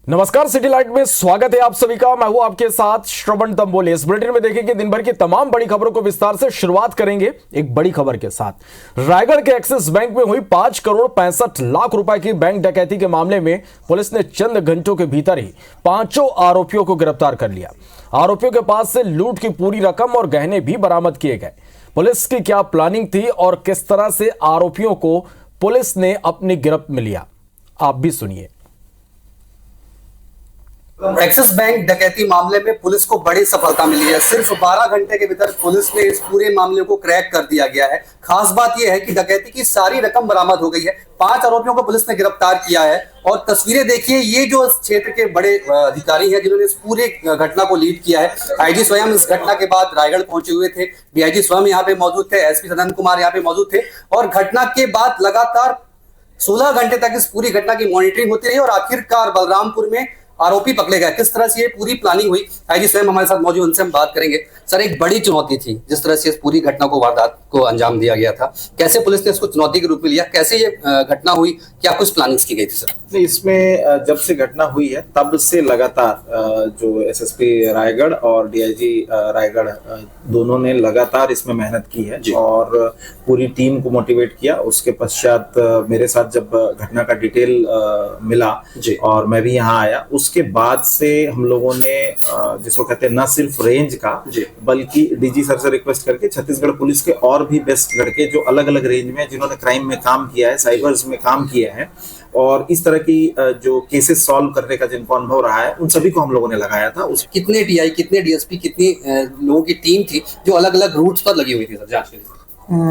नमस्कार, city light में स्वागत है आप सभी का। मैं हूं आपके साथ श्रवण तंबोले। इस बुलेटिन में देखेंगे दिन भर की तमाम बड़ी खबरों को विस्तार से। शुरुआत करेंगे एक बड़ी खबर के साथ। रायगढ़ के एक्सिस बैंक में हुई 5 करोड़ 65 लाख रुपए की बैंक डकैती के मामले में पुलिस ने चंद घंटों के भीतर ही 5 आरोपियों को गिरफ्तार कर लिया। आरोपियों के पास से लूट की पूरी रकम और गहने भी बरामद किए गए। पुलिस की क्या प्लानिंग थी और किस तरह से आरोपियों को पुलिस ने अपनी गिरफ्त में लिया, आप भी सुनिए। एक्सिस बैंक डकैती मामले में पुलिस को बड़ी सफलता मिली है। सिर्फ 12 घंटे के भीतर पुलिस ने इस पूरे मामले को क्रैक कर दिया गया है। खास बात यह है कि डकैती की सारी रकम बरामद हो गई है। 5 आरोपियों को पुलिस ने गिरफ्तार किया है। और तस्वीरें देखिए, ये जो इस क्षेत्र के बड़े अधिकारी हैं जिन्होंने इस पूरे घटना को लीड किया है। आईजी स्वयं इस घटना के बाद रायगढ़ पहुंचे हुए थे। डीआईजी स्वयं यहाँ पे मौजूद थे। एसपी सदन कुमार यहाँ पे मौजूद थे। और घटना के बाद लगातार 16 घंटे तक इस पूरी घटना की मॉनिटरिंग होती रही और आखिरकार बलरामपुर में आरोपी पकड़े गए। किस तरह से ये पूरी प्लानिंग हुई, आईजी स्वयं हमारे साथ मौजूद, उनसे हम बात करेंगे। सर, एक बड़ी चुनौती थी जिस तरह से इस पूरी घटना को, वारदात को अंजाम दिया गया था। कैसे पुलिस ने इसको चुनौती के रूप में लिया, कैसे ये घटना हुई, क्या कुछ प्लानिंग्स की गई थी सर? नहीं, इसमें जब से घटना हुई है तब से लगातार जो एसएसपी रायगढ़ और डीआईजी रायगढ़ दोनों ने लगातार इसमें मेहनत की है और पूरी टीम को मोटिवेट किया। उसके पश्चात मेरे साथ जब घटना का डिटेल मिला और मैं भी यहाँ आया, उसके बाद से हम लोगों ने जिसको कहते हैं न सिर्फ रेंज का बल्कि डीजी सर से रिक्वेस्ट करके छत्तीसगढ़ पुलिस के और भी बेस्ट लड़के जो अलग अलग रेंज में जिन्होंने क्राइम में काम किया है, साइबर्स में काम किया है और इस तरह की जो केसेस सॉल्व करने का जिनको अनुभव रहा है, उन सभी को हम लोगों ने लगाया था। कितने टीआई, कितने डीएसपी, कितनी लोगों की टीम थी जो अलग अलग रूट्स पर लगी हुई थी सर जांच के लिए?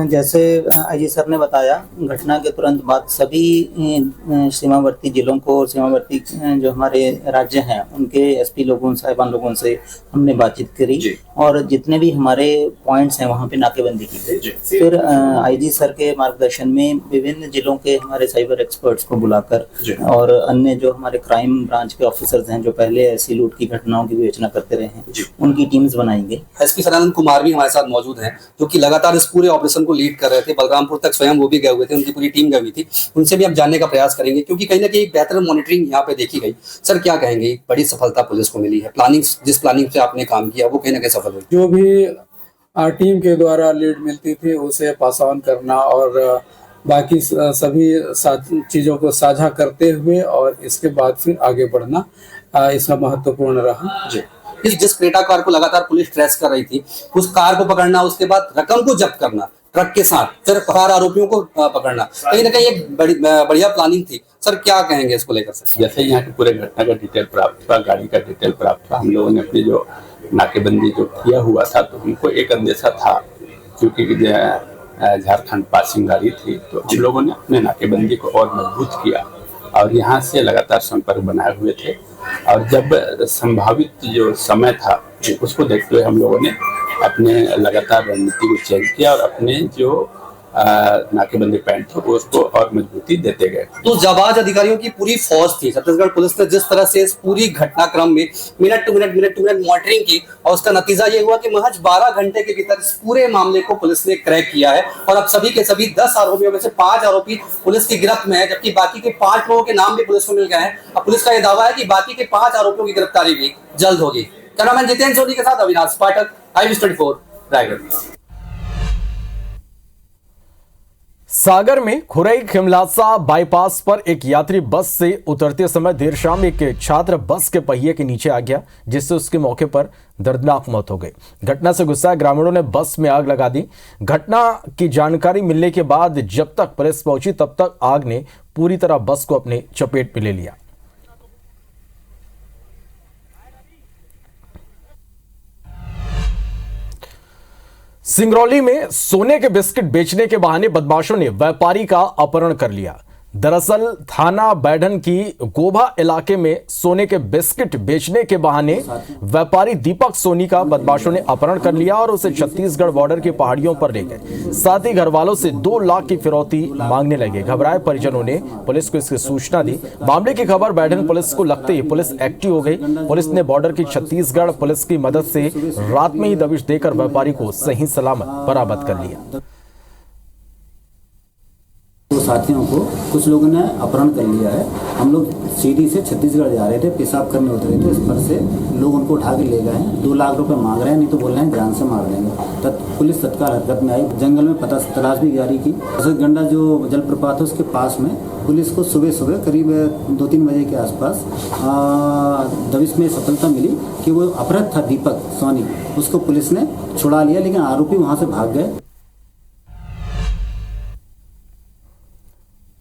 जैसे आईजी सर ने बताया, घटना के तुरंत बाद सभी सीमावर्ती जिलों को और सीमावर्ती जो हमारे राज्य हैं उनके एसपी लोगों, साहिबान लोगों से हमने बातचीत करी और जितने भी हमारे पॉइंट्स हैं वहाँ पे नाकेबंदी की गई। फिर आईजी सर के मार्गदर्शन में विभिन्न जिलों के हमारे साइबर एक्सपर्ट्स को बुलाकर और अन्य जो हमारे क्राइम ब्रांच के ऑफिसर्स हैं जो पहले ऐसी लूट की घटनाओं की विवेचना करते रहे हैं, उनकी टीम्स बनाई गई। एसपी सदानंद कुमार भी हमारे साथ मौजूद हैं जो कि लगातार इस पूरे ऑपरेशन को लीड कर रहे थे। बलरामपुर तक स्वयं वो भी गए हुए थे, उनकी पूरी टीम गई हुई थी। उनसे भी हम जानने का प्रयास करेंगे क्योंकि कहीं ना कहीं एक बेहतर मॉनिटरिंग यहाँ पे देखी गई। सर, क्या कहेंगे, बड़ी सफलता पुलिस को मिली है। प्लानिंग, जिस प्लानिंग से आपने काम किया वो कहीं ना कहीं सफल हुई। जो भी टीम के द्वारा लीड मिलती थी उसे पास ऑन करना और बाकी सभी चीजों को साझा करते हुए और इसके बाद फिर आगे बढ़ना इसका महत्वपूर्ण रहा। जिस क्रेटा कार को लगातार पुलिस ट्रेस कर रही थी, उस कार को पकड़ना, उसके बाद रकम को जब्त करना ट्रक के साथ, फिर फरार आरोपियों को पकड़ना, कहीं ना कहीं एक बढ़िया प्लानिंग थी। सर, क्या कहेंगे इसको लेकर? सर, जैसे यहाँ के पूरे घटना का डिटेल प्राप्त हुआ, गाड़ी का डिटेल प्राप्त हुआ, हम लोगों ने अपनी जो नाकेबंदी जो किया हुआ था तो हमको एक अंदेशा था क्योंकि झारखंड पासिंग गाड़ी थी, तो हम लोगों ने अपने नाकेबंदी को और मजबूत किया और यहाँ से लगातार संपर्क बनाए हुए थे। और जब संभावित जो समय था उसको देखते हुए हम लोगों ने अपने लगातार रणनीति को चेंज किया और अपने जो नाकेबंदी पॉइंट थे उसको और मजबूती देते गए। तो जाबाज अधिकारियों की पूरी फौज थी। छत्तीसगढ़ पुलिस ने जिस तरह से इस पूरी घटनाक्रम में मिनट टू मिनट मॉनिटरिंग की और उसका नतीजा ये हुआ कि महज 12 घंटे के भीतर इस पूरे मामले को पुलिस ने क्रैक किया है और अब सभी के सभी 10 आरोपियों में से 5 आरोपी पुलिस की गिरफ्त में है, जबकि बाकी के 5 लोगों के नाम भी पुलिस को मिल गए हैं। अब पुलिस का यह दावा है कि बाकी के 5 आरोपियों की गिरफ्तारी भी जल्द होगी। कैमरामैन जितेंद्र सोनी के साथ अविनाश पाठक, IVS24 रायगढ़। सागर में खुरई खिमलासा बाईपास पर एक यात्री बस से उतरते समय देर शाम एक छात्र बस के पहिए के नीचे आ गया, जिससे उसके मौके पर दर्दनाक मौत हो गई। घटना से गुस्साए ग्रामीणों ने बस में आग लगा दी। घटना की जानकारी मिलने के बाद जब तक पुलिस पहुंची तब तक आग ने पूरी तरह बस को अपने चपेट में ले लिया। सिंगरौली में सोने के बिस्किट बेचने के बहाने बदमाशों ने व्यापारी का अपहरण कर लिया। दरअसल थाना बैढन की गोभा इलाके में सोने के बिस्किट बेचने के बहाने व्यापारी दीपक सोनी का बदमाशों ने अपहरण कर लिया और उसे छत्तीसगढ़ बॉर्डर की पहाड़ियों पर ले गए। साथ ही घर वालों से 2 लाख की फिरौती मांगने लगे। घबराए परिजनों ने पुलिस को इसकी सूचना दी। मामले की खबर बैढन पुलिस को लगते ही पुलिस एक्टिव हो गई। पुलिस ने बॉर्डर की छत्तीसगढ़ पुलिस की मदद से रात में ही दबिश देकर व्यापारी को सही सलामत बरामद कर लिया। साथियों को कुछ लोगों ने अपहरण कर लिया है। हम लोग सीधी से छत्तीसगढ़ जा रहे थे, पेशाब करने उतरे थे, इस पर से लोग उनको उठा के ले गए हैं। 2 लाख रुपए मांग रहे हैं, नहीं तो बोल रहे हैं जान से मार देंगे। पुलिस तत्काल हरकत में आई, जंगल में तलाश भी जारी की। गंडा जो जलप्रपात है उसके पास में पुलिस को सुबह करीब 2-3 बजे के आसपास दबिश में सफलता मिली कि वो अपहृत था दीपक सोनी, उसको पुलिस ने छुड़ा लिया, लेकिन आरोपी वहां से भाग गए।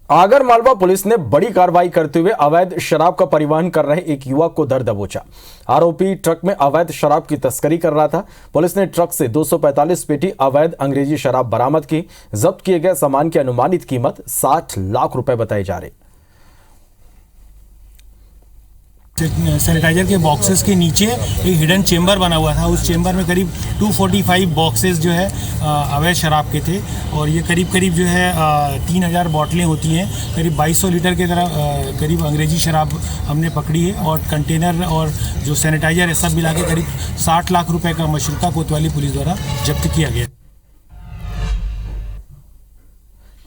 आगर मालवा पुलिस ने बड़ी कार्रवाई करते हुए अवैध शराब का परिवहन कर रहे एक युवक को धर दबोचा। आरोपी ट्रक में अवैध शराब की तस्करी कर रहा था। पुलिस ने ट्रक से 245 पेटी अवैध अंग्रेजी शराब बरामद की। जब्त किए गए सामान की अनुमानित कीमत 60 लाख रुपए बताई जा रही। सैनिटाइजर के बॉक्सेस के नीचे एक हिडन चेंबर बना हुआ था। उस चेंबर में करीब 245 बॉक्सेस जो है अवैध शराब के थे और ये करीब जो है 3000 बोतलें होती हैं। करीब 2200 लीटर की तरह करीब अंग्रेजी शराब हमने पकड़ी है और कंटेनर और जो सैनिटाइजर है सब मिला के करीब 60 लाख रुपए का मशरूका कोतवाली पुलिस द्वारा जब्त किया गया।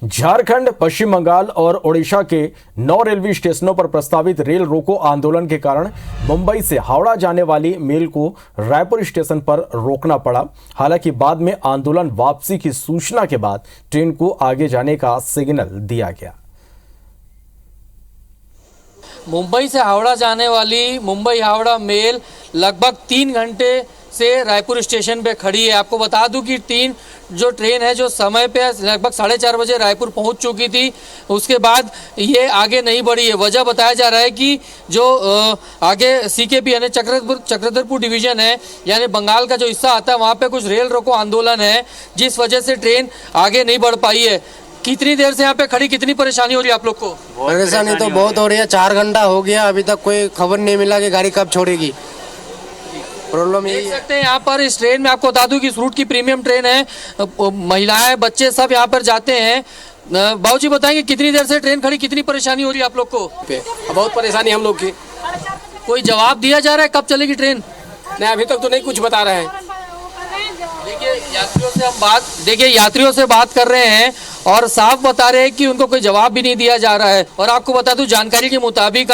झारखंड, पश्चिम बंगाल और ओडिशा के 9 रेलवे स्टेशनों पर प्रस्तावित रेल रोको आंदोलन के कारण मुंबई से हावड़ा जाने वाली मेल को रायपुर स्टेशन पर रोकना पड़ा। हालांकि बाद में आंदोलन वापसी की सूचना के बाद ट्रेन को आगे जाने का सिग्नल दिया गया। मुंबई से हावड़ा जाने वाली मुंबई हावड़ा मेल लगभग 3 घंटे से रायपुर स्टेशन पे खड़ी है। आपको बता दूं कि जो ट्रेन है जो समय पे लगभग 4:30 बजे रायपुर पहुंच चुकी थी, उसके बाद ये आगे नहीं बढ़ी है। वजह बताया जा रहा है कि जो आगे सीकेपी यानी चक्रधरपुर डिवीजन है, यानी बंगाल का जो हिस्सा आता है, वहाँ पे कुछ रेल रोको आंदोलन है, जिस वजह से ट्रेन आगे नहीं बढ़ पाई है। कितनी देर से यहाँ पे खड़ी, कितनी परेशानी हो रही है आप लोग को? परेशानी तो बहुत हो रही है। 4 घंटा हो गया, अभी तक कोई खबर नहीं मिला कि गाड़ी कब छोड़ेगी। प्रॉब्लम देख सकते हैं यहाँ पर इस ट्रेन में, आपको बता दूं कि इस रूट की प्रीमियम ट्रेन है, महिलाएं बच्चे सब यहाँ पर जाते हैं। बाबूजी बताएंगे कितनी देर से ट्रेन खड़ी, कितनी परेशानी हो रही है आप लोग को? बहुत परेशानी हम लोग की। कोई जवाब दिया जा रहा है कब चलेगी ट्रेन? नहीं, अभी तक तो नहीं कुछ बता रहे हैं। देखिए यात्रियों से बात कर रहे हैं और साफ बता रहे हैं कि उनको कोई जवाब भी नहीं दिया जा रहा है। और आपको बता दूं, जानकारी के मुताबिक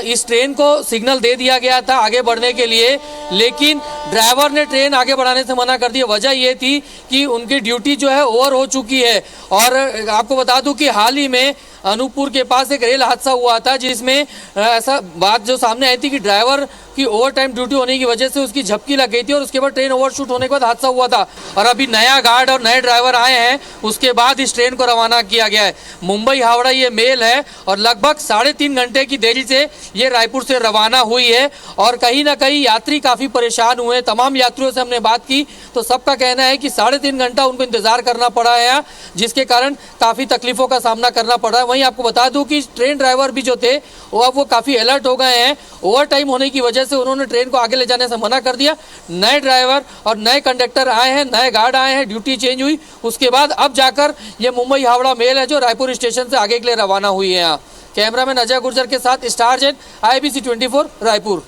इस ट्रेन को सिग्नल दे दिया गया था आगे बढ़ने के लिए, लेकिन ड्राइवर ने ट्रेन आगे बढ़ाने से मना कर दिया। वजह ये थी कि उनकी ड्यूटी जो है ओवर हो चुकी है। और आपको बता दूं कि हाल ही में अनूपपुर के पास एक रेल हादसा हुआ था, जिसमें ऐसा बात जो सामने आई थी कि ड्राइवर की ओवर टाइम ड्यूटी होने की वजह से उसकी झपकी लग गई थी और उसके बाद ट्रेन ओवरशूट होने के बाद हादसा हुआ था। और अभी नया गार्ड और नए ड्राइवर आए हैं, उसके बाद इस ट्रेन को रवाना किया गया है। मुंबई हावड़ा ये मेल है और लगभग 3.5 घंटे की देरी से ये रायपुर से रवाना हुई है। और कहीं ना कहीं यात्री काफ़ी परेशान हुए। तमाम यात्रियों से हमने बात की तो सबका कहना है कि 3.5 घंटा उनको इंतजार करना पड़ा है, जिसके कारण काफ़ी तकलीफों का सामना करना पड़ा है। वहीं आपको बता दूं कि ट्रेन ड्राइवर भी जो थे वो काफ़ी अलर्ट हो गए हैं। ओवर टाइम होने की वजह से उन्होंने ट्रेन को आगे ले जाने से मना कर दिया। नए ड्राइवर और नए कंडक्टर आए हैं, नए गार्ड आए हैं, ड्यूटी चेंज हुई, उसके बाद अब जाकर ये मुंबई हावड़ा मेल है जो रायपुर स्टेशन से आगे के लिए रवाना हुई है। यहाँ कैमरामैन अजय गुर्जर के साथ star jet, IBC 24 Raipur.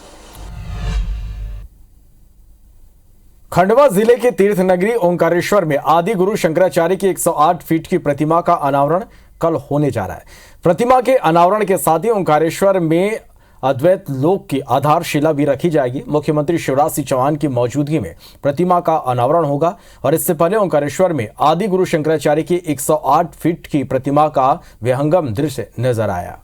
Khandwa जिले के तीर्थ नगरी ओंकारेश्वर में आदि गुरु शंकराचार्य की 108 फीट की प्रतिमा का अनावरण कल होने जा रहा है। प्रतिमा के अनावरण के साथ ही ओंकारेश्वर में अद्वैत लोक की आधारशिला भी रखी जाएगी। मुख्यमंत्री शिवराज सिंह चौहान की मौजूदगी में प्रतिमा का अनावरण होगा और इससे पहले ओंकारेश्वर में आदि गुरु शंकराचार्य की 108 फीट की प्रतिमा का विहंगम दृश्य नजर आया।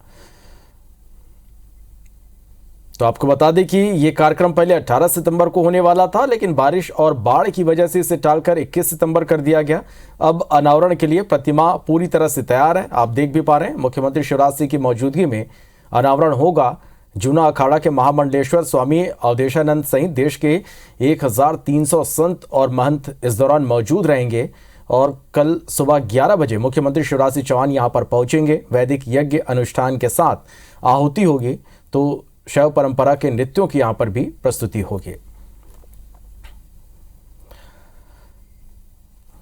तो आपको बता दें कि यह कार्यक्रम पहले 18 सितंबर को होने वाला था, लेकिन बारिश और बाढ़ की वजह से इसे टालकर 21 सितंबर कर दिया गया। अब अनावरण के लिए प्रतिमा पूरी तरह से तैयार है, आप देख भी पा रहे हैं। मुख्यमंत्री शिवराज सिंह की मौजूदगी में अनावरण होगा। जूना अखाड़ा के महामंडलेश्वर स्वामी अवधेशानंद सहित देश के 1300 संत और महंत इस दौरान मौजूद रहेंगे। और कल सुबह 11 बजे मुख्यमंत्री शिवराज सिंह चौहान यहां पर पहुंचेंगे। वैदिक यज्ञ अनुष्ठान के साथ आहुति होगी, तो शैव परंपरा के नृत्यों की यहां पर भी प्रस्तुति होगी।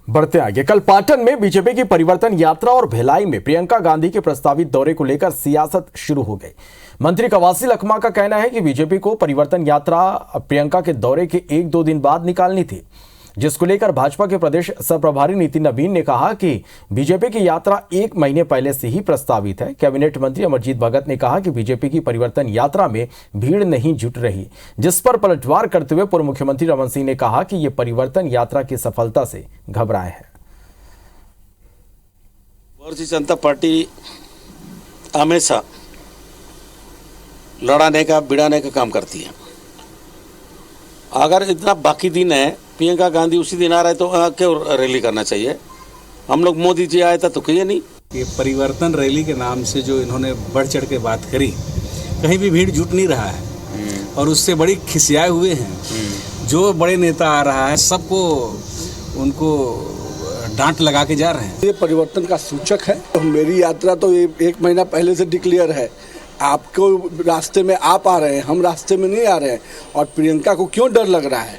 बढ़ते आगे, कल पाटन में बीजेपी की परिवर्तन यात्रा और भिलाई में प्रियंका गांधी के प्रस्तावित दौरे को लेकर सियासत शुरू हो गई। मंत्री कवासी लखमा का कहना है कि बीजेपी को परिवर्तन यात्रा प्रियंका के दौरे के 1-2 दिन बाद निकालनी थी। जिसको लेकर भाजपा के प्रदेश सह प्रभारी नितिन नवीन ने कहा कि बीजेपी की यात्रा 1 महीने पहले से ही प्रस्तावित है। कैबिनेट मंत्री अमरजीत भगत ने कहा कि बीजेपी की परिवर्तन यात्रा में भीड़ नहीं जुट रही, जिस पर पलटवार करते हुए पूर्व मुख्यमंत्री रमन सिंह ने कहा कि ये परिवर्तन यात्रा की सफलता से घबराए हैं। भारतीय जनता पार्टी हमेशा लड़ाने का भिड़ाने का काम करती है। अगर इतना बाकी दिन है, प्रियंका गांधी उसी दिन आ रहे तो क्यों रैली करना चाहिए? हम लोग मोदी जी आए थे तो किए नहीं। ये परिवर्तन रैली के नाम से जो इन्होंने बढ़ चढ़ के बात करी, कहीं भी भीड़ जुट नहीं रहा है और उससे बड़ी खिसियाए हुए हैं। जो बड़े नेता आ रहा है सबको उनको डांट लगा के जा रहे हैं। ये परिवर्तन का सूचक है। तो मेरी यात्रा तो 1 महीना पहले से डिक्लेयर है। आपको रास्ते में आप आ रहे हैं, हम रास्ते में नहीं आ रहे हैं। और प्रियंका को क्यों डर लग रहा है?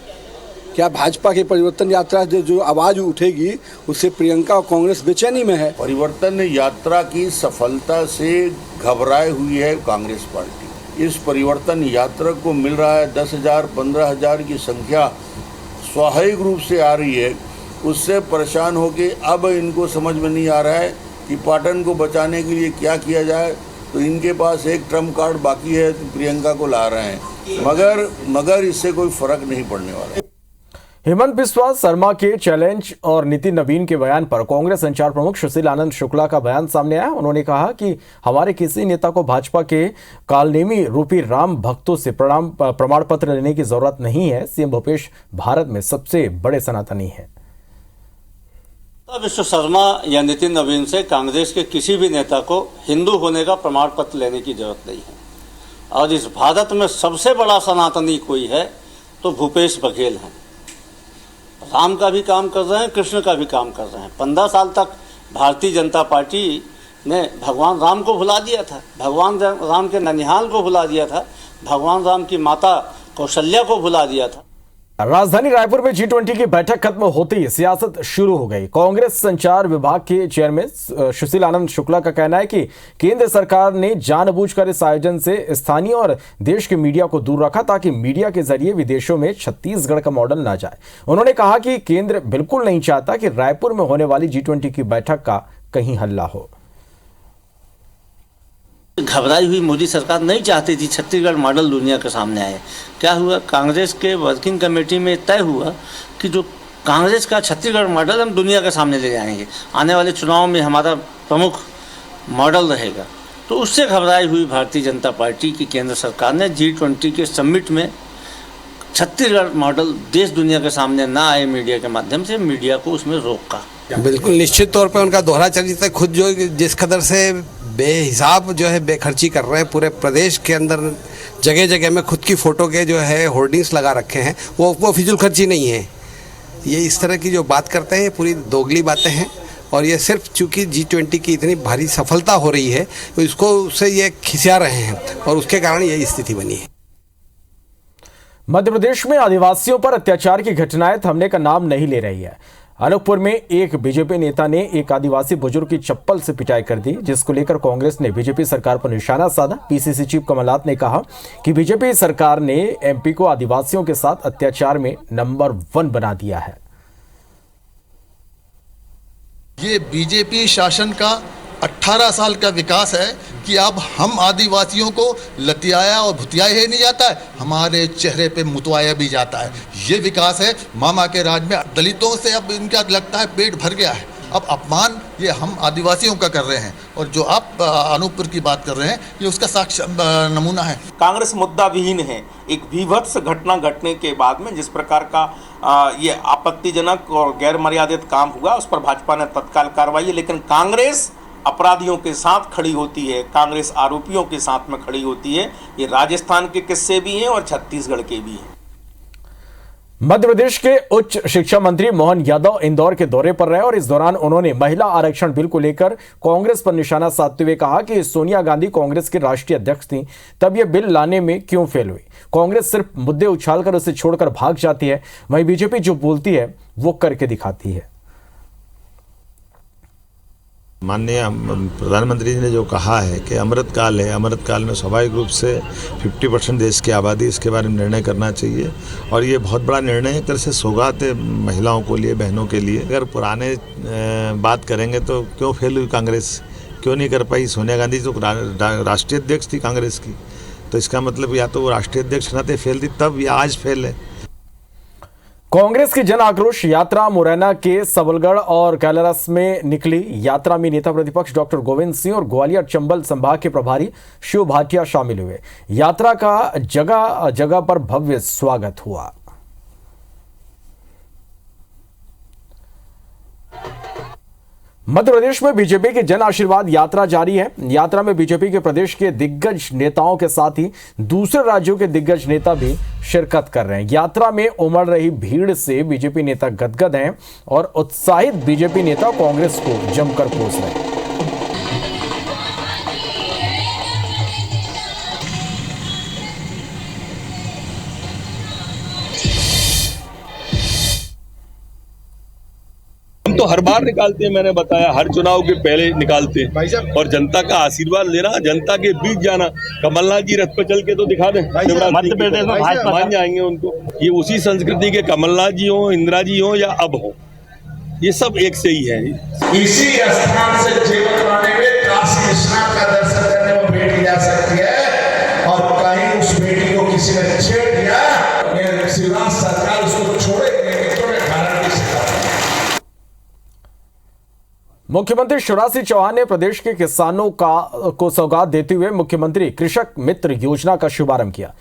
क्या भाजपा की परिवर्तन यात्रा जो आवाज उठेगी उससे प्रियंका और कांग्रेस बेचैनी में है? परिवर्तन यात्रा की सफलता से घबराए हुई है कांग्रेस पार्टी। इस परिवर्तन यात्रा को मिल रहा है 10,000 15,000 की संख्या स्वाभाविक रूप से आ रही है। उससे परेशान होके अब इनको समझ में नहीं आ रहा है कि पाटन को बचाने के लिए क्या किया जाए। तो इनके पास एक ट्रम्प कार्ड बाकी है, तो प्रियंका को ला रहे हैं, मगर इससे कोई फर्क नहीं पड़ने वाला। हेमंत बिस्वा शर्मा के चैलेंज और नितिन नवीन के बयान पर कांग्रेस संचार प्रमुख सुशील आनंद शुक्ला का बयान सामने आया। उन्होंने कहा कि हमारे किसी नेता को भाजपा के कालनेमी रूपी राम भक्तों से प्रमाण पत्र लेने की जरूरत नहीं है। सीएम भूपेश भारत में सबसे बड़े सनातनी है। विश्व शर्मा या नितिन नवीन से कांग्रेस के किसी भी नेता को हिंदू होने का प्रमाण पत्र लेने की जरूरत नहीं है। और इस भारत में सबसे बड़ा सनातनी कोई है तो भूपेश बघेल हैं। राम का भी काम कर रहे हैं, कृष्ण का भी काम कर रहे हैं। 15 साल तक भारतीय जनता पार्टी ने भगवान राम को भुला दिया था, भगवान राम के ननिहाल को भुला दिया था, भगवान राम की माता कौशल्या को भुला दिया था। राजधानी रायपुर में G20 की बैठक खत्म होते ही सियासत शुरू हो गई। कांग्रेस संचार विभाग के चेयरमैन सुशील आनंद शुक्ला का कहना है कि केंद्र सरकार ने जानबूझकर इस आयोजन से स्थानीय और देश के मीडिया को दूर रखा ताकि मीडिया के जरिए विदेशों में छत्तीसगढ़ का मॉडल ना जाए। उन्होंने कहा कि केंद्र बिल्कुल नहीं चाहता कि रायपुर में होने वाली G20 की बैठक का कहीं हल्ला हो। घबराई हुई मोदी सरकार नहीं चाहती थी छत्तीसगढ़ मॉडल दुनिया के सामने आए। क्या हुआ? कांग्रेस के वर्किंग कमेटी में तय हुआ कि जो कांग्रेस का छत्तीसगढ़ मॉडल हम दुनिया के सामने ले जाएंगे, आने वाले चुनाव में हमारा प्रमुख मॉडल रहेगा। तो उससे घबराई हुई भारतीय जनता पार्टी की केंद्र सरकार ने G20 के समिट में छत्तीसगढ़ मॉडल देश दुनिया के सामने ना आए मीडिया के माध्यम से मीडिया को उसमें रोका। बिल्कुल निश्चित तौर पे उनका दोहरा चरित्र खुद जो जिस कदर से बेहिसाब जो है बेखर्ची कर रहे हैं, पूरे प्रदेश के अंदर जगह जगह में खुद की फ़ोटो के जो है होर्डिंग्स लगा रखे हैं, वो फिजूल खर्ची नहीं है। ये इस तरह की जो बात करते हैं ये पूरी दोगली बातें हैं और ये सिर्फ चूंकि G20 की इतनी भारी सफलता हो रही है तो इसको उससे ये खिसिया रहे हैं और उसके कारण ये स्थिति बनी है। मध्य प्रदेश में आदिवासियों पर अत्याचार की घटनाएं थमने का नाम नहीं ले रही है। अनूपपुर में एक बीजेपी नेता ने एक आदिवासी बुजुर्ग की चप्पल से पिटाई कर दी, जिसको लेकर कांग्रेस ने बीजेपी सरकार पर निशाना साधा। पीसीसी चीफ कमलनाथ ने कहा कि बीजेपी सरकार ने एमपी को आदिवासियों के साथ अत्याचार में नंबर 1 बना दिया है। ये बीजेपी शासन का 18 साल का विकास है कि अब हम आदिवासियों को लतियाया और भुतियाया ही नहीं जाता है, हमारे चेहरे पे मुतवाया भी जाता है। ये विकास है। मामा के राज में दलितों से अब इनका लगता है पेट भर गया है। अब अपमान ये हम आदिवासियों का कर रहे हैं और जो आप अनूपपुर की बात कर रहे हैं ये उसका साक्ष्य नमूना है। कांग्रेस मुद्दा विहीन है। एक विभत्स घटना घटने के बाद में जिस प्रकार का ये आपत्तिजनक और गैर मर्यादित काम हुआ उस पर भाजपा ने तत्काल कार्रवाई, लेकिन कांग्रेस अपराधियों के साथ खड़ी होती है, कांग्रेस आरोपियों के साथ में खड़ी होती है। ये राजस्थान के किस्से भी हैं और छत्तीसगढ़ के भी हैं। मध्य प्रदेश के उच्च शिक्षा मंत्री मोहन यादव इंदौर के दौरे पर रहे और इस दौरान उन्होंने महिला आरक्षण बिल को लेकर कांग्रेस पर निशाना साधते हुए कहा कि सोनिया गांधी कांग्रेस के राष्ट्रीय अध्यक्ष थी, तब यह बिल लाने में क्यों फेल हुई। कांग्रेस सिर्फ मुद्दे उछालकर उसे छोड़कर भाग जाती है, वहीं बीजेपी जो बोलती है वो करके दिखाती है। माननीय प्रधानमंत्री जी ने जो कहा है कि अमृतकाल है, अमृतकाल में स्वाभाविक रूप से 50% देश की आबादी इसके बारे में निर्णय करना चाहिए और ये बहुत बड़ा निर्णय है। एक तरह से सौगात है महिलाओं को लिए, बहनों के लिए। अगर पुराने बात करेंगे तो क्यों फेल हुई कांग्रेस, क्यों नहीं कर पाई? सोनिया गांधी तो राष्ट्रीय अध्यक्ष थी कांग्रेस की, तो इसका मतलब या तो वो राष्ट्रीय अध्यक्ष न थे, फेल थी तब, या आज फेल है। कांग्रेस की जन आक्रोश यात्रा मुरैना के सबलगढ़ और कैलारस में निकली। यात्रा में नेता प्रतिपक्ष डॉक्टर गोविंद सिंह और ग्वालियर चंबल संभाग के प्रभारी शिव भाटिया शामिल हुए। यात्रा का जगह जगह पर भव्य स्वागत हुआ। मध्य प्रदेश में बीजेपी की जन आशीर्वाद यात्रा जारी है। यात्रा में बीजेपी के प्रदेश के दिग्गज नेताओं के साथ ही दूसरे राज्यों के दिग्गज नेता भी शिरकत कर रहे हैं। यात्रा में उमड़ रही भीड़ से बीजेपी नेता गदगद हैं और उत्साहित बीजेपी नेता कांग्रेस को जमकर कोस रहे हैं। हम तो हर बार निकालते हैं, मैंने बताया हर चुनाव के पहले निकालते हैं और जनता का आशीर्वाद लेना, जनता के बीच जाना। कमलनाथ जी रथ पर चल के तो दिखा दें, मध्य प्रदेश में मान जाएंगे उनको। ये उसी संस्कृति के कमलनाथ जी हो, इंदिरा जी हो या अब हो, ये सब एक से ही है। इसी स्थान से जीवनवाणी में काशी विश्वनाथ का दर्शन करने में बेटी जा सकती है और कहीं उस बेटी को किसी ने छेड़ दिया, शिवराज सरकार उसको छोड़ेगी। मुख्यमंत्री शिवराज सिंह चौहान ने प्रदेश के किसानों को सौगात देते हुए मुख्यमंत्री कृषक मित्र योजना का शुभारंभ किया।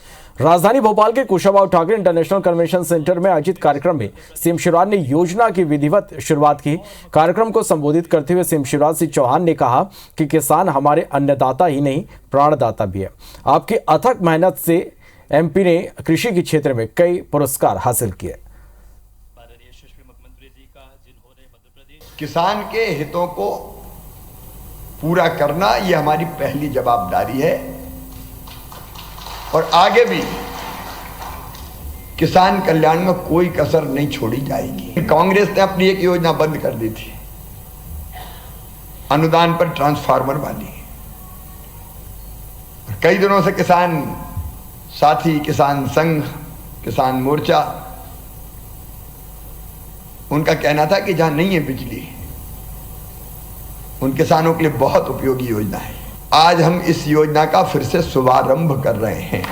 राजधानी भोपाल के Kushabhau Thackeray international convention centre में आयोजित कार्यक्रम में सीएम शिवराज ने योजना की विधिवत शुरुआत की। कार्यक्रम को संबोधित करते हुए सीएम शिवराज सिंह चौहान ने कहा कि किसान हमारे अन्नदाता ही नहीं, प्राणदाता भी है। आपकी अथक मेहनत से एमपी ने कृषि के क्षेत्र में कई पुरस्कार हासिल किए। किसान के हितों को पूरा करना ये हमारी पहली जवाबदारी है और आगे भी किसान कल्याण में कोई कसर नहीं छोड़ी जाएगी। कांग्रेस ने अपनी एक योजना बंद कर दी थी, अनुदान पर ट्रांसफार्मर वाली। कई दिनों से किसान साथी, किसान संघ, किसान मोर्चा, उनका कहना था कि जहां नहीं है बिजली, उन किसानों के लिए बहुत उपयोगी योजना है। आज हम इस योजना का फिर से शुभारंभ कर रहे हैं।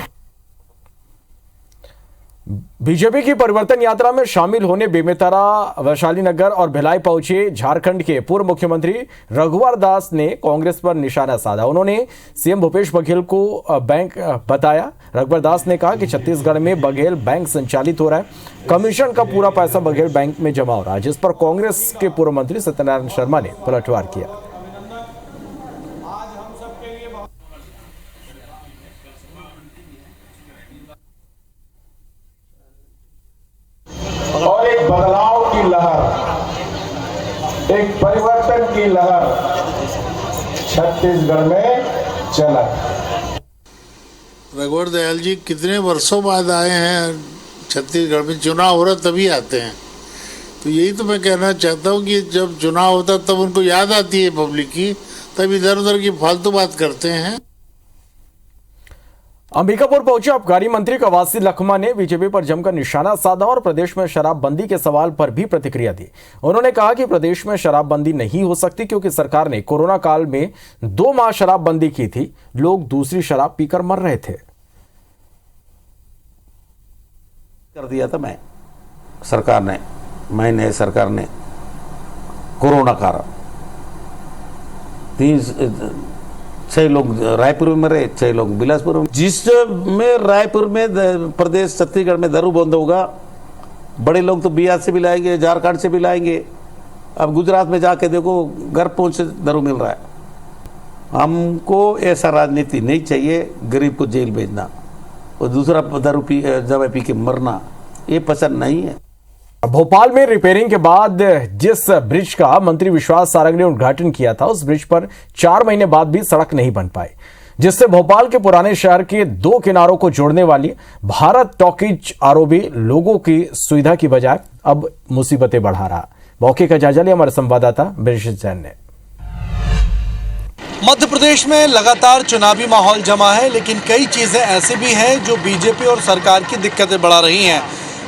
बीजेपी की परिवर्तन यात्रा में शामिल होने बेमेतरा, वैशाली नगर और भिलाई पहुंचे झारखंड के पूर्व मुख्यमंत्री रघुवर दास ने कांग्रेस पर निशाना साधा। उन्होंने सीएम भूपेश बघेल को बैंक बताया। रघुवर दास ने कहा कि छत्तीसगढ़ में बघेल बैंक संचालित हो रहा है, कमीशन का पूरा पैसा बघेल बैंक में जमा हो रहा है, जिस पर कांग्रेस के पूर्व मंत्री सत्यनारायण शर्मा ने पलटवार किया। और एक बदलाव की लहर, एक परिवर्तन की लहर छत्तीसगढ़ में चला। रघुवर दयाल जी कितने वर्षों बाद आए हैं छत्तीसगढ़ में, चुनाव हो रहा तभी आते हैं। तो यही तो मैं कहना चाहता हूँ कि जब चुनाव होता तब उनको याद आती है पब्लिक की, तब इधर उधर की फालतू बात करते हैं। अंबिकापुर पहुंचे आबकारी मंत्री कवासी लखमा ने बीजेपी पर जमकर निशाना साधा और प्रदेश में शराबबंदी के सवाल पर भी प्रतिक्रिया दी। उन्होंने कहा कि प्रदेश में शराबबंदी नहीं हो सकती क्योंकि सरकार ने कोरोना काल में 2 माह शराबबंदी की थी, लोग दूसरी शराब पीकर मर रहे थे। कर दिया था सरकार ने कोरोना काल 6 लोग रायपुर में मरे, 6 लोग बिलासपुर में। जिसमें रायपुर में प्रदेश छत्तीसगढ़ में दारू बंद होगा, बड़े लोग तो बिहार से भी लाएंगे, झारखंड से भी लाएंगे। अब गुजरात में जाके देखो, घर पहुंच से दारू मिल रहा है। हमको ऐसा राजनीति नहीं चाहिए, गरीब को जेल भेजना और दूसरा दारू दवाई पी के मरना, ये पसंद नहीं है। भोपाल में रिपेयरिंग के बाद जिस ब्रिज का मंत्री विश्वास सारंग ने उद्घाटन किया था, उस ब्रिज पर 4 महीने बाद भी सड़क नहीं बन पाई, जिससे भोपाल के पुराने शहर के 2 किनारों को जोड़ने वाली भारत टॉकीज आरओबी लोगों की सुविधा की बजाय अब मुसीबतें बढ़ा रहा। मौके का जायजा लिया हमारे संवाददाता ब्रिजेश जैन ने। मध्य प्रदेश में लगातार चुनावी माहौल जमा है, लेकिन कई चीज़ें ऐसी भी हैं जो बीजेपी और सरकार की दिक्कतें बढ़ा रही हैं।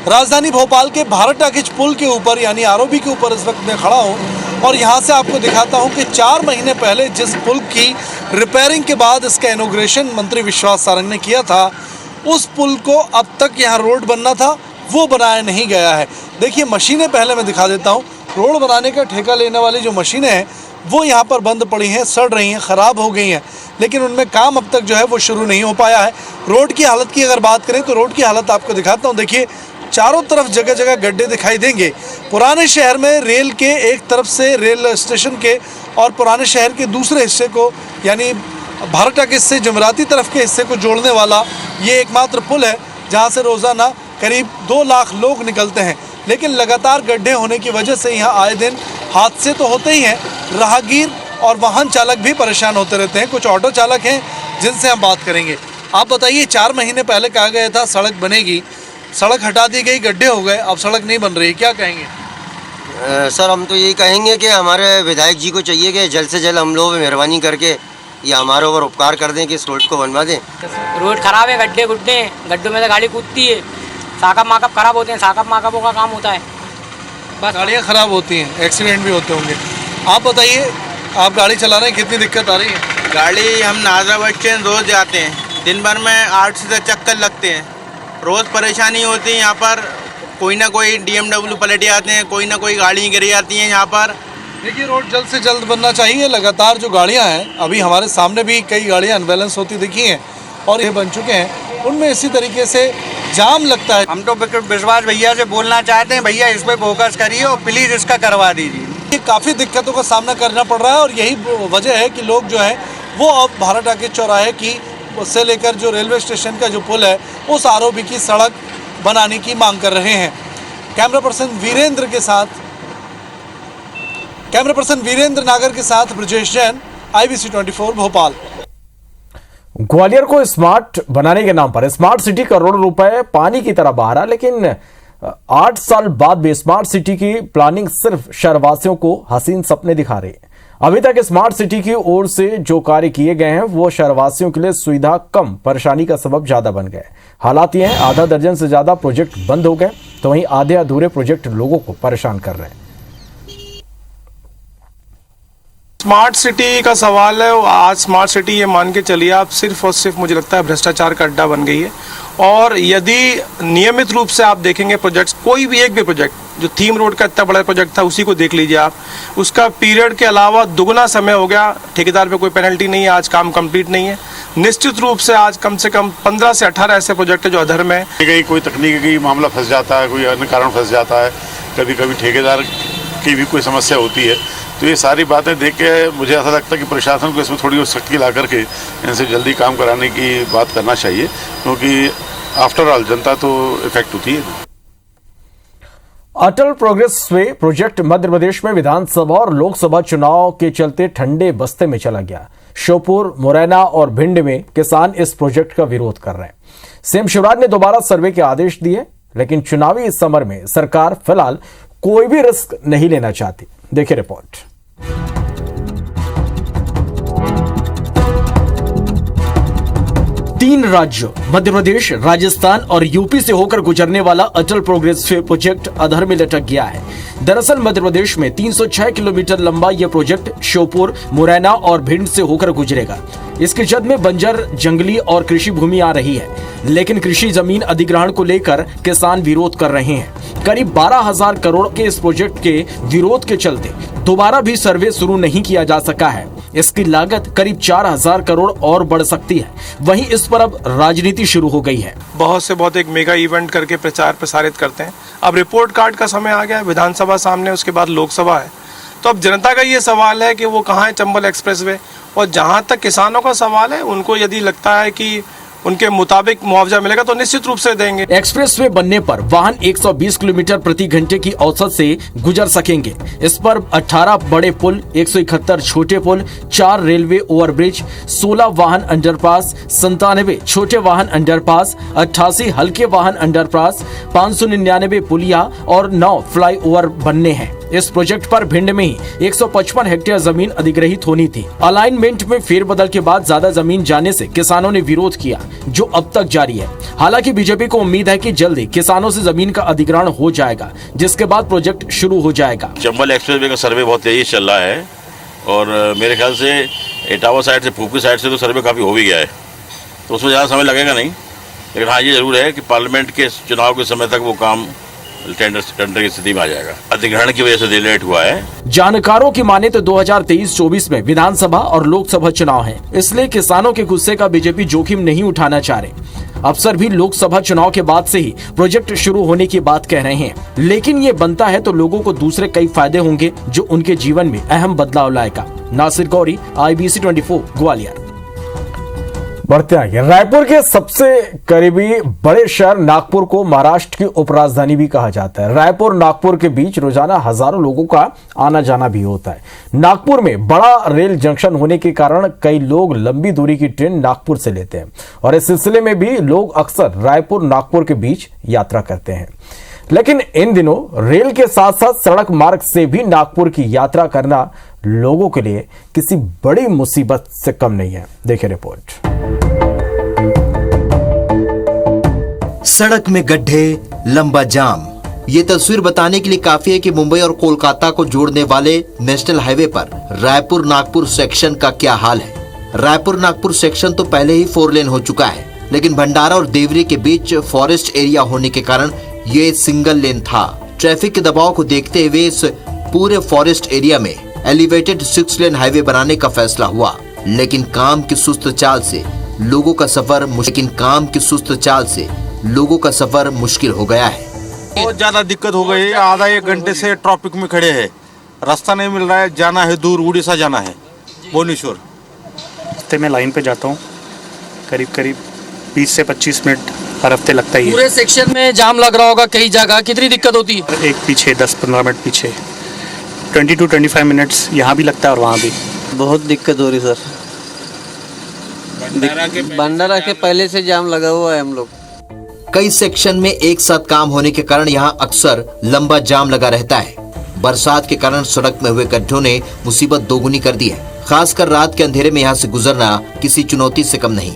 राजधानी भोपाल के भारत टाकिज पुल के ऊपर यानी आरओबी के ऊपर इस वक्त मैं खड़ा हूं और यहां से आपको दिखाता हूं कि 4 महीने पहले जिस पुल की रिपेयरिंग के बाद इसका इनॉग्रेशन मंत्री विश्वास सारंग ने किया था, उस पुल को अब तक यहाँ रोड बनना था, वो बनाया नहीं गया है। देखिए मशीनें पहले मैं दिखा देता हूँ। रोड बनाने का ठेका लेने वाली जो मशीनें हैं वो यहाँ पर बंद पड़ी हैं, सड़ रही हैं, ख़राब हो गई हैं, लेकिन उनमें काम अब तक जो है वो शुरू नहीं हो पाया है। रोड की हालत की अगर बात करें तो रोड की हालत आपको दिखाता हूँ। देखिए चारों तरफ जगह जगह गड्ढे दिखाई देंगे। पुराने शहर में रेल के एक तरफ से रेल स्टेशन के और पुराने शहर के दूसरे हिस्से को यानी भारत टाकिज से जमराती तरफ के हिस्से को जोड़ने वाला ये एकमात्र पुल है जहाँ से रोज़ाना करीब 2 लाख लोग निकलते हैं, लेकिन लगातार गड्ढे होने की वजह से यहाँ आए दिन हादसे तो होते ही हैं, राहगीर और वाहन चालक भी परेशान होते रहते हैं। कुछ ऑटो चालक हैं जिनसे हम बात करेंगे। आप बताइए 4 महीने पहले कहा गया था सड़क बनेगी, सड़क हटा दी गई, गड्ढे हो गए, अब सड़क नहीं बन रही, क्या कहेंगे? सर हम तो यही कहेंगे कि हमारे विधायक जी को चाहिए कि जल्द से जल्द हम लोग मेहरबानी करके ये हमारे ऊपर उपकार कर दें कि इस रोड को बनवा दें। रोड खराब है, गड्ढे गुड्ढे हैं, गड्ढों में से गाड़ी कूदती है, साकब माकब खराब होते हैं, साकब माकबों का काम होता है, बस गाड़ियाँ खराब होती हैं, एक्सीडेंट भी होते होंगे। आप बताइए, आप गाड़ी चला रहे हैं, कितनी दिक्कत आ रही है? गाड़ी हम नाजराबाद स्टैंड रोज़ जाते हैं, दिन भर में 8 से 10 चक्कर लगते हैं, रोज़ परेशानी होती है। यहाँ पर कोई ना कोई BMW पलट जाते हैं, कोई ना कोई गाड़ी गिर जाती हैं यहाँ पर। देखिए रोड जल्द से जल्द बनना चाहिए। लगातार जो गाड़ियाँ हैं, अभी हमारे सामने भी कई गाड़ियाँ अनबैलेंस होती दिखी हैं और ये बन चुके हैं, उनमें इसी तरीके से जाम लगता है। हम तो विश्वास भैया से बोलना चाहते हैं, भैया इस पर फोकस करिए और प्लीज़ इसका करवा दीजिए। ये काफ़ी दिक्कतों का सामना करना पड़ रहा है और यही वजह है कि लोग जो है वो अब भारत टाकिज चौराहे की से लेकर जो रेलवे स्टेशन का जो पुल है उस आरओबी की सड़क बनाने की मांग कर रहे हैं। कैमरा पर्सन वीरेंद्र नागर के साथ ब्रजेश जैन, IBC 24 भोपाल। ग्वालियर को स्मार्ट बनाने के नाम पर स्मार्ट सिटी करोड़ों रुपए पानी की तरह बहा रहा, लेकिन 8 साल बाद भी स्मार्ट सिटी की प्लानिंग सिर्फ शहरवासियों को हसीन सपने दिखा रही है। अभी तक स्मार्ट सिटी की ओर से जो कार्य किए गए हैं वो शहरवासियों के लिए सुविधा कम, परेशानी का सबब ज्यादा बन गए। हालात ये हैं, आधा दर्जन से ज्यादा प्रोजेक्ट बंद हो गए, तो वहीं आधे अधूरे प्रोजेक्ट लोगों को परेशान कर रहे हैं। स्मार्ट सिटी का सवाल है, आज स्मार्ट सिटी ये मान के चलिए आप सिर्फ और सिर्फ मुझे लगता है भ्रष्टाचार का अड्डा बन गई है। और यदि नियमित रूप से आप देखेंगे प्रोजेक्ट्स, कोई भी एक भी प्रोजेक्ट, जो थीम रोड का इतना बड़ा प्रोजेक्ट था उसी को देख लीजिए आप, उसका पीरियड के अलावा दुगना समय हो गया, ठेकेदार पे कोई पेनल्टी नहीं है, आज काम कंप्लीट नहीं है। निश्चित रूप से आज कम से कम 15 से 18 ऐसे प्रोजेक्ट है जो अधर में है। कोई तकनीकी मामला फंस जाता है, कोई अन्य कारण फंस जाता है, कभी कभी ठेकेदार की भी कोई समस्या होती है, तो ये सारी बातें देख के मुझे ऐसा लगता है कि प्रशासन को इसमें थोड़ी सख्ती ला करके इनसे जल्दी काम कराने की बात करना चाहिए, क्योंकि आफ्टर ऑल जनता तो इफेक्ट होती है। अटल progress way project Madhya Pradesh में विधानसभा और लोकसभा चुनाव के चलते ठंडे बस्ते में चला गया। श्योपुर, मुरैना और भिंड में किसान इस प्रोजेक्ट का विरोध कर रहे हैं। सीएम शिवराज ने दोबारा सर्वे के आदेश दिए, लेकिन चुनावी समर में सरकार फिलहाल कोई भी रिस्क नहीं लेना चाहती। देखिए रिपोर्ट। 3 राज्यों मध्य प्रदेश, राजस्थान और यूपी से होकर गुजरने वाला अटल प्रोग्रेस वे प्रोजेक्ट अधर में लटक गया है। दरअसल मध्य प्रदेश में 306 किलोमीटर लंबा यह प्रोजेक्ट श्योपुर, मुरैना और भिंड से होकर गुजरेगा। इसकी जद में बंजर, जंगली और कृषि भूमि आ रही है, लेकिन कृषि जमीन अधिग्रहण को लेकर किसान विरोध कर रहे हैं। करीब 12,000 करोड़ के इस प्रोजेक्ट के विरोध के चलते दोबारा भी सर्वे शुरू नहीं किया जा सका है। इसकी लागत करीब 4,000 करोड़ और बढ़ सकती है। वहीं इस पर अब राजनीति शुरू हो गई है। बहुत एक मेगा इवेंट करके प्रचार प्रसारित करते हैं। अब रिपोर्ट कार्ड का समय आ गया है, विधानसभा सामने, उसके बाद लोकसभा है, तो अब जनता का ये सवाल है कि वो कहाँ है चंबल एक्सप्रेसवे। और जहाँ तक किसानों का सवाल है, उनको यदि लगता है कि उनके मुताबिक मुआवजा मिलेगा तो निश्चित रूप से देंगे। एक्सप्रेसवे बनने पर वाहन 120 किलोमीटर प्रति घंटे की औसत से गुजर सकेंगे। इस पर 18 बड़े पुल, 171 छोटे पुल, 4 रेलवे ओवरब्रिज, 16 वाहन अंडरपास, 97 छोटे वाहन अंडरपास, 88 हल्के वाहन अंडरपास, 599 पुलिया और 9 फ्लाईओवर बनने हैं। इस प्रोजेक्ट पर भिंड में ही 155 हेक्टेयर जमीन अधिग्रहित होनी थी। अलाइनमेंट में फेरबदल के बाद ज्यादा जमीन जाने से किसानों ने विरोध किया, जो अब तक जारी है। हालांकि बीजेपी को उम्मीद है कि जल्द ही किसानों से जमीन का अधिग्रहण हो जाएगा, जिसके बाद प्रोजेक्ट शुरू हो जाएगा। चंबल एक्सप्रेसवे का सर्वे बहुत तेजी चल रहा है और मेरे ख्याल से इटावा साइड से, फूकी साइड से तो सर्वे काफी हो भी गया है, तो उसमें ज्यादा समय लगेगा नहीं। लेकिन हाँ, ये जरूर है कि पार्लियामेंट के चुनाव के समय तक वो काम टेंडर की स्थिति में आ जाएगा। अधिग्रहण की वजह से डिलेट हुआ है। जानकारों की माने तो 2023-24 में विधानसभा और लोकसभा चुनाव हैं, इसलिए किसानों के गुस्से का बीजेपी जोखिम नहीं उठाना चाह रहे। अफसर भी लोकसभा चुनाव के बाद से ही प्रोजेक्ट शुरू होने की बात कह रहे हैं, लेकिन ये बनता है तो लोगों को दूसरे कई फायदे होंगे जो उनके जीवन में अहम बदलाव लाएगा। नासिर गौरी, IBC 24, ग्वालियर। बढ़ते आगे, रायपुर के सबसे करीबी बड़े शहर नागपुर को महाराष्ट्र की उपराजधानी भी कहा जाता है। रायपुर नागपुर के बीच रोजाना हजारों लोगों का आना जाना भी होता है। नागपुर में बड़ा रेल जंक्शन होने के कारण कई लोग लंबी दूरी की ट्रेन नागपुर से लेते हैं और इस सिलसिले में भी लोग अक्सर रायपुर नागपुर के बीच यात्रा करते हैं। लेकिन इन दिनों रेल के साथ साथ सड़क मार्ग से भी नागपुर की यात्रा करना लोगों के लिए किसी बड़ी मुसीबत से कम नहीं है। देखिए रिपोर्ट। सड़क में गड्ढे, लंबा जाम। ये तस्वीर बताने के लिए काफी है कि मुंबई और कोलकाता को जोड़ने वाले नेशनल हाईवे पर रायपुर नागपुर सेक्शन का क्या हाल है। रायपुर नागपुर सेक्शन तो पहले ही 4 लेन हो चुका है, लेकिन भंडारा और देवरी के बीच फॉरेस्ट एरिया होने के कारण ये सिंगल लेन था। ट्रैफिक के दबाव को देखते हुए इस पूरे फॉरेस्ट एरिया में एलिवेटेड 6 लेन हाईवे बनाने का फैसला हुआ, लेकिन काम की सुस्त चाल से लोगों का सफर मुश्किल हो गया है। बहुत ज्यादा दिक्कत हो गई है। आधा 1 घंटे से ट्रैफिक में खड़े हैं, रास्ता नहीं मिल रहा है। जाना है दूर, उड़ीसा जाना है, भुवनेश्वर। हफ्ते में लाइन पे जाता हूँ, करीब 20 से 25 मिनट हर हफ्ते लगता ही है। पूरे सेक्शन में जाम लग रहा होगा कई जगह, कितनी दिक्कत होती है? एक पीछे 10-15 मिनट पीछे, 20 to 25 मिनट्स यहाँ भी लगता है और वहाँ भी। बहुत दिक्कत हो रही सर। भंडारा के पहले से जाम लगा हुआ है हम लोग। कई सेक्शन में एक साथ काम होने के कारण यहाँ अक्सर लंबा जाम लगा रहता है। बरसात के कारण सड़क में हुए गड्ढों ने मुसीबत दोगुनी कर दी है। खासकर रात के अंधेरे में यहाँ से गुजरना किसी चुनौती से कम नहीं।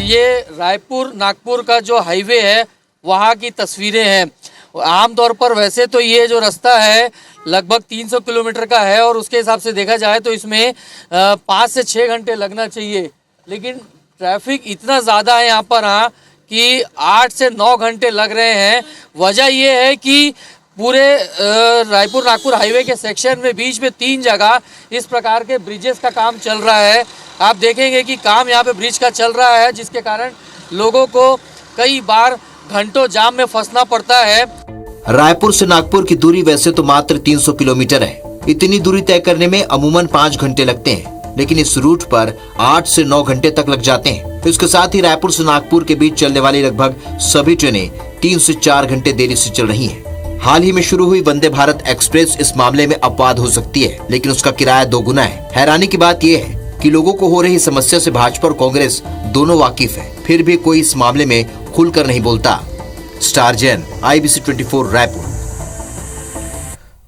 ये रायपुर नागपुर का जो हाईवे है वहाँ की तस्वीरें हैं। आमतौर पर वैसे तो ये जो रास्ता है लगभग 300 किलोमीटर का है और उसके हिसाब से देखा जाए तो इसमें 5 से 6 घंटे लगना चाहिए, लेकिन ट्रैफिक इतना ज़्यादा है यहाँ पर कि 8 से 9 घंटे लग रहे हैं। वजह ये है कि पूरे रायपुर नागपुर हाईवे के सेक्शन में बीच में 3 जगह इस प्रकार के ब्रिजेस का काम चल रहा है। आप देखेंगे कि काम यहाँ पे ब्रिज का चल रहा है, जिसके कारण लोगों को कई बार घंटों जाम में फंसना पड़ता है। रायपुर से नागपुर की दूरी वैसे तो मात्र 300 किलोमीटर है। इतनी दूरी तय करने में अमूमन 5 घंटे लगते हैं, लेकिन इस रूट पर 8 से 9 घंटे तक लग जाते हैं। तो इसके साथ ही रायपुर से नागपुर के बीच चलने वाली लगभग सभी ट्रेनें 3 से 4 घंटे देरी से चल रही हैं। हाल ही में शुरू हुई वंदे भारत एक्सप्रेस इस मामले में अपवाद हो सकती है, लेकिन उसका किराया 2 गुना है। हैरानी की बात यह है कि लोगों को हो रही समस्या से भाजपा और कांग्रेस दोनों वाकिफ है, फिर भी कोई इस मामले में खुलकर नहीं बोलता। Star Jain, IBC 24 Raipur.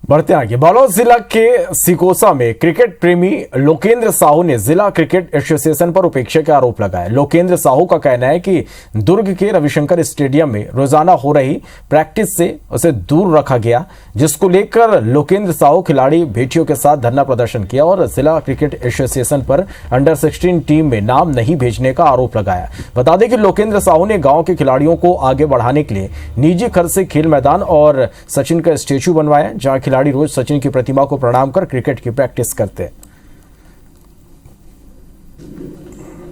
बढ़ते आगे, बालोद जिला के सिकोसा में क्रिकेट प्रेमी लोकेंद्र साहू ने जिला क्रिकेट एसोसिएशन पर उपेक्षा के आरोप लगाए। लोकेंद्र साहू का कहना है कि दुर्ग के रविशंकर स्टेडियम में रोजाना हो रही प्रैक्टिस से उसे दूर रखा गया, जिसको लेकर लोकेंद्र साहू खिलाड़ी बेटियों के साथ धरना प्रदर्शन किया और जिला क्रिकेट एसोसिएशन पर अंडर 16 टीम में नाम नहीं भेजने का आरोप लगाया। बता दें कि लोकेंद्र साहू ने गाँव के खिलाड़ियों को आगे बढ़ाने के लिए निजी खर्च से खेल मैदान और सचिन का स्टेचू बनवाया, जहाँ खिलाड़ी रोज सचिन की प्रतिमा को प्रणाम कर क्रिकेट की प्रैक्टिस करते हैं।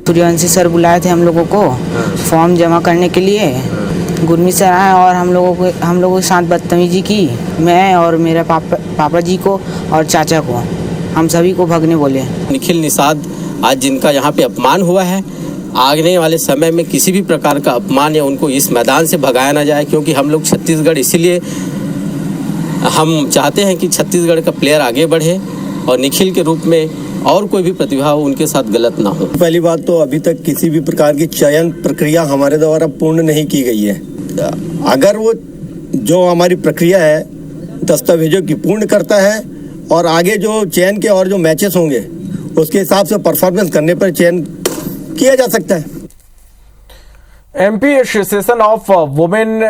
सूर्यवंशी सर बुलाए थे हम लोगों को फॉर्म जमा करने के लिए। गुरमीत सर आए और हम लोगों के साथ बदतमीजी की। मैं और मेरे पापा जी को और चाचा को, हम सभी को भगने बोले। निखिल निषाद आज जिनका यहाँ पे अपमान हुआ है आने वाले समय में किसी भी प्रकार का अपमान या उनको इस मैदान से भगाया ना जाए, क्योंकि हम लोग छत्तीसगढ़ इसीलिए हम चाहते हैं कि छत्तीसगढ़ का प्लेयर आगे बढ़े और निखिल के रूप में और कोई भी प्रतिभा हो उनके साथ गलत ना हो। पहली बात तो अभी तक किसी भी प्रकार की चयन प्रक्रिया हमारे द्वारा पूर्ण नहीं की गई है। अगर वो जो हमारी प्रक्रिया है दस्तावेजों की पूर्ण करता है और आगे जो चयन के और जो मैचेस होंगे उसके हिसाब से परफॉर्मेंस करने पर चयन किया जा सकता है। MP association of women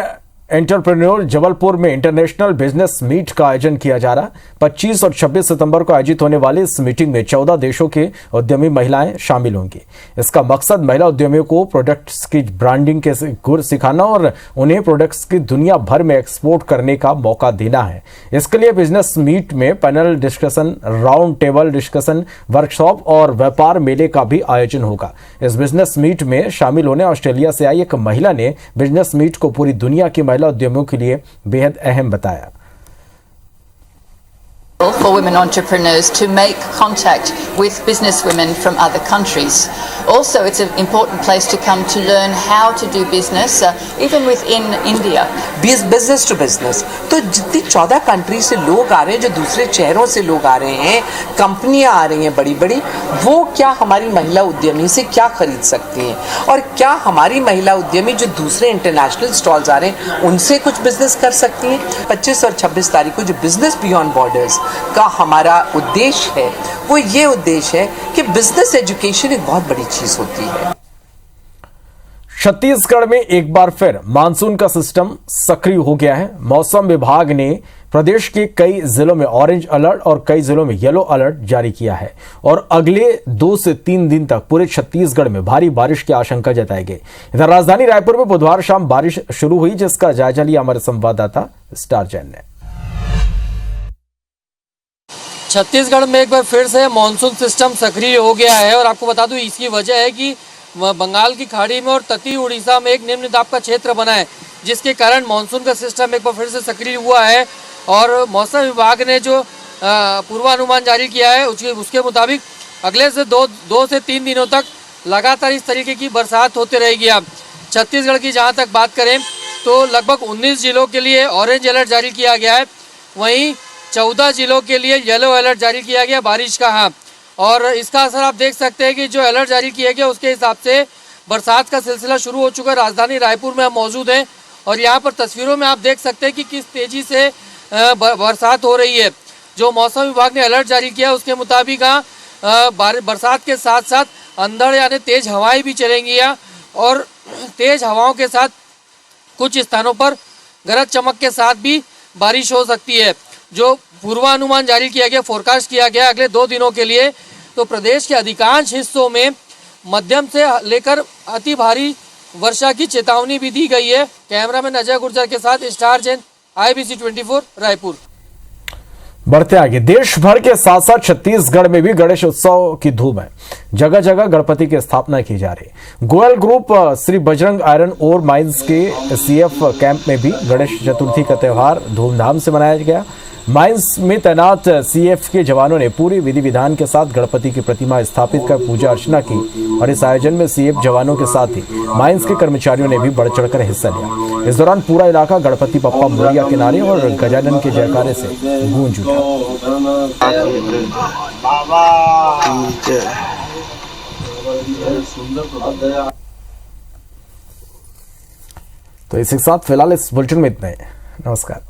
entrepreneur Jabalpur में इंटरनेशनल बिजनेस मीट का आयोजन किया जा रहा है। 25 और 26 सितंबर को आयोजित होने वाली इस मीटिंग में 14 देशों के उद्यमी महिलाएं शामिल होंगी। इसका मकसद महिला उद्यमियों को प्रोडक्ट्स की ब्रांडिंग के गुर सिखाना और उन्हें प्रोडक्ट्स की दुनिया भर में एक्सपोर्ट करने का मौका देना है। इसके लिए बिजनेस मीट में panel discussion, round table discussion, workshop और व्यापार मेले का भी आयोजन होगा। इस बिजनेस मीट में शामिल होने ऑस्ट्रेलिया से आई एक महिला ने बिजनेस मीट को पूरी दुनिया की महिला उद्यमियों के लिए बेहद अहम बताया। For women entrepreneurs to make contact with business women from other countries. Also, it's an important place to come to learn how to do business, even within India. Business to business. तो जितनी 14 country से लोग आ रहे हैं, जो दूसरे शहरों से लोग आ रहे हैं, कंपनियां आ रही हैं बड़ी बड़ी, वो क्या हमारी महिला उद्यमी से क्या खरीद सकती हैं और क्या हमारी महिला उद्यमी जो दूसरे इंटरनेशनल स्टॉल्स आ रहे हैं उनसे कुछ बिजनेस कर सकती हैं। 25 और 26 तारीख को जो बिजनेस बियॉन्ड बॉर्डर्स का हमारा उद्देश्य है वो ये उद्देश्य है कि बिजनेस एजुकेशन एक बहुत बड़ी चीज होती है। छत्तीसगढ़ में एक बार फिर मानसून का सिस्टम सक्रिय हो गया है। मौसम विभाग ने प्रदेश के कई जिलों में ऑरेंज अलर्ट और कई जिलों में येलो अलर्ट जारी किया है और अगले 2 से 3 दिन तक पूरे छत्तीसगढ़ में भारी बारिश की आशंका जताई गई। इधर राजधानी रायपुर में बुधवार शाम बारिश शुरू हुई, जिसका जायजा लिया हमारे संवाददाता स्टार जैन ने। छत्तीसगढ़ में एक बार फिर से मानसून सिस्टम सक्रिय हो गया है और आपको बता दूं इसकी वजह है कि बंगाल की खाड़ी में और तटीय उड़ीसा में एक निम्न दाब का क्षेत्र बना है, जिसके कारण मानसून का सिस्टम एक बार फिर से सक्रिय हुआ है। और मौसम विभाग ने जो पूर्वानुमान जारी किया है उसके मुताबिक अगले से 2 से 3 दिनों तक लगातार इस तरीके की बरसात होती रहेगी। अब छत्तीसगढ़ की जहाँ तक बात करें तो लगभग 19 जिलों के लिए ऑरेंज अलर्ट जारी किया गया है, वहीं 14 जिलों के लिए येलो अलर्ट जारी किया गया बारिश का। हाँ, और इसका असर आप देख सकते हैं कि जो अलर्ट जारी किया गया उसके हिसाब से बरसात का सिलसिला शुरू हो चुका है। राजधानी रायपुर में हम मौजूद हैं और यहाँ पर तस्वीरों में आप देख सकते हैं कि किस तेजी से बरसात हो रही है। जो मौसम विभाग ने अलर्ट जारी किया उसके मुताबिक बरसात के साथ साथ अंधड़ यानी तेज हवाएं भी चलेंगी और तेज हवाओं के साथ कुछ स्थानों पर गरज चमक के साथ भी बारिश हो सकती है। जो पूर्वानुमान जारी किया गया, फोरकास्ट किया गया अगले 2 दिनों के लिए, तो प्रदेश के अधिकांश हिस्सों में मध्यम से लेकर अति भारी वर्षा की चेतावनी भी दी गई है। कैमरामैन अजय गुर्जर के साथ स्टार जैन, IBC 24 रायपुर। बढ़ते आगे, देश भर के साथ साथ छत्तीसगढ़ में भी गणेश उत्सव की धूम है। जगह जगह गणपति की स्थापना की जा रही। Goyal group Shri Bajrang iron ore mines के CF कैंप में भी गणेश चतुर्थी का त्यौहार धूमधाम से मनाया गया। माइंस में तैनात CF के जवानों ने पूरी विधि विधान के साथ गणपति की प्रतिमा स्थापित कर पूजा अर्चना की और इस आयोजन में CF जवानों के साथ ही माइंस के कर्मचारियों ने भी बढ़ चढ़कर हिस्सा लिया। इस दौरान पूरा इलाका गणपति बप्पा मोरिया के नारे और गजानन के जयकारे से गूंज उठा। तो इसी के साथ फिलहाल इस बुलेटिन में इतना ही। नमस्कार।